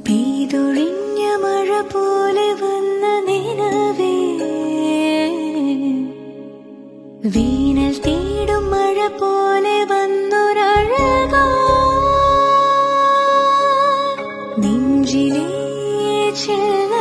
പെയ്തൊഴിഞ്ഞ മഴ പോലെ വന്ന നിലവേ, വേനൽ തേടും മഴ പോലെ വന്നൊരഴകാ നെഞ്ചിലെ ചെല്ല